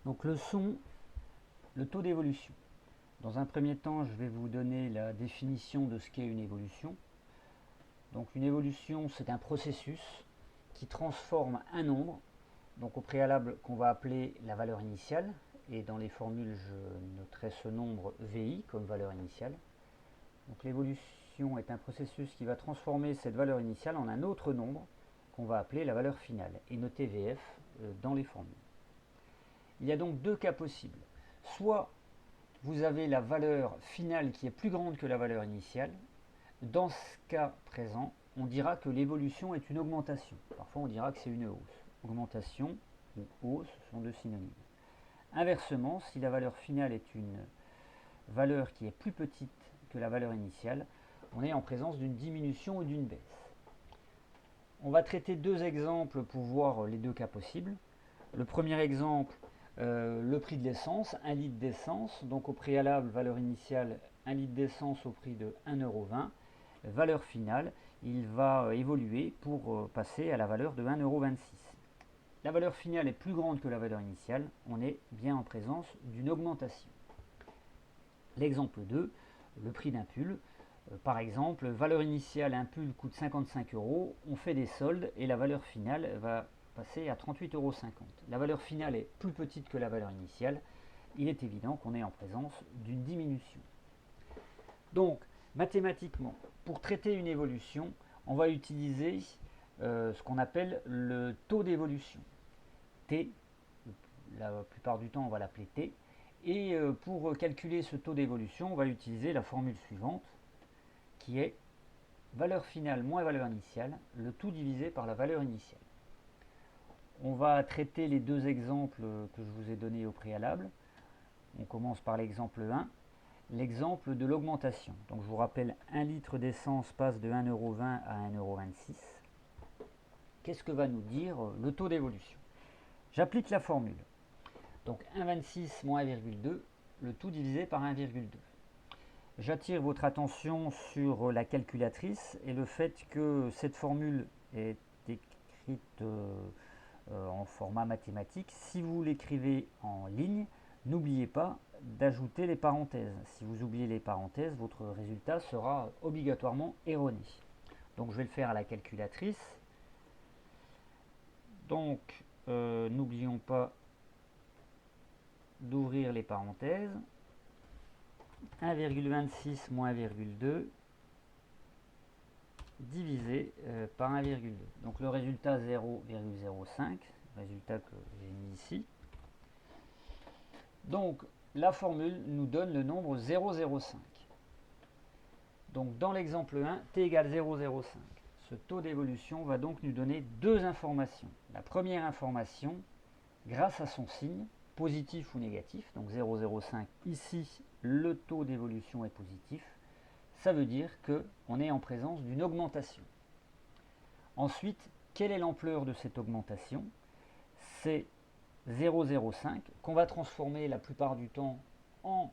Donc leçon, le taux d'évolution. Dans un premier temps, je vais vous donner la définition de ce qu'est une évolution. Donc une évolution, c'est un processus qui transforme un nombre, donc au préalable qu'on va appeler la valeur initiale, et dans les formules je noterai ce nombre VI comme valeur initiale. Donc l'évolution est un processus qui va transformer cette valeur initiale en un autre nombre qu'on va appeler la valeur finale, et noter VF dans les formules. Il y a donc deux cas possibles. Soit vous avez la valeur finale qui est plus grande que la valeur initiale. Dans ce cas présent, on dira que l'évolution est une augmentation. Parfois on dira que c'est une hausse. Augmentation ou hausse sont deux synonymes. Inversement, si la valeur finale est une valeur qui est plus petite que la valeur initiale, on est en présence d'une diminution ou d'une baisse. On va traiter deux exemples pour voir les deux cas possibles. Le premier exemple, le prix de l'essence, 1 litre d'essence, donc au préalable, valeur initiale, 1 litre d'essence au prix de 1,20 €. Valeur finale, il va évoluer pour passer à la valeur de 1,26 €. La valeur finale est plus grande que la valeur initiale, on est bien en présence d'une augmentation. L'exemple 2, le prix d'un pull. Par exemple, valeur initiale, un pull coûte 55 €, on fait des soldes et la valeur finale va passer à 38,50 €. La valeur finale est plus petite que la valeur initiale, il est évident qu'on est en présence d'une diminution. Donc, mathématiquement, pour traiter une évolution, on va utiliser ce qu'on appelle le taux d'évolution. T, la plupart du temps on va l'appeler T. Et pour calculer ce taux d'évolution, on va utiliser la formule suivante, qui est valeur finale moins valeur initiale, le tout divisé par la valeur initiale. On va traiter les deux exemples que je vous ai donnés au préalable. On commence par l'exemple 1, l'exemple de l'augmentation. Donc je vous rappelle, 1 litre d'essence passe de 1,20 € à 1,26 €. Qu'est-ce que va nous dire le taux d'évolution? J'applique la formule. Donc 1,26 moins 1,2, le tout divisé par 1,2. J'attire votre attention sur la calculatrice et le fait que cette formule est écrite en format mathématique. Si vous l'écrivez en ligne, n'oubliez pas d'ajouter les parenthèses. Si vous oubliez les parenthèses, votre résultat sera obligatoirement erroné. Donc je vais le faire à la calculatrice. Donc n'oublions pas d'ouvrir les parenthèses. 1,26 moins 1,2 divisé par 1,2. Donc le résultat 0,05, résultat que j'ai mis ici. Donc la formule nous donne le nombre 0,05. Donc dans l'exemple 1, t égale 0,05. Ce taux d'évolution va donc nous donner deux informations. La première information, grâce à son signe, positif ou négatif, donc 0,05, ici le taux d'évolution est positif, ça veut dire qu'on est en présence d'une augmentation. Ensuite, quelle est l'ampleur de cette augmentation? C'est 0,05 qu'on va transformer la plupart du temps en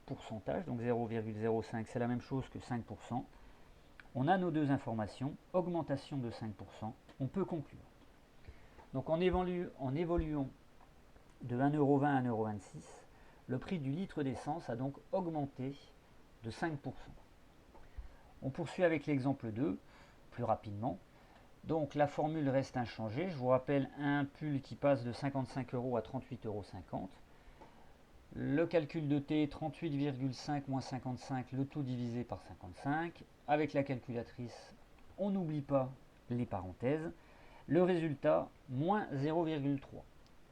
pourcentage, donc 0,05 c'est la même chose que 5%. On a nos deux informations, augmentation de 5%, on peut conclure. Donc en évoluant de 1,20 € à 1,26 €, le prix du litre d'essence a donc augmenté de 5%. On poursuit avec l'exemple 2, plus rapidement. Donc la formule reste inchangée. Je vous rappelle un pull qui passe de 55 € à 38,50 €. Le calcul de T, 38,5 moins 55, le tout divisé par 55. Avec la calculatrice, on n'oublie pas les parenthèses. Le résultat, moins 0,3.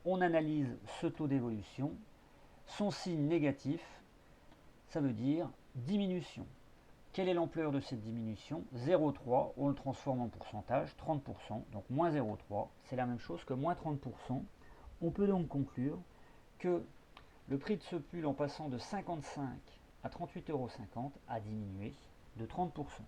On analyse ce taux d'évolution. Son signe négatif, ça veut dire diminution. Quelle est l'ampleur de cette diminution? 0,3, on le transforme en pourcentage, 30%, donc moins 0,3, c'est la même chose que moins 30%. On peut donc conclure que le prix de ce pull en passant de 55 à 38,50 € a diminué de 30%.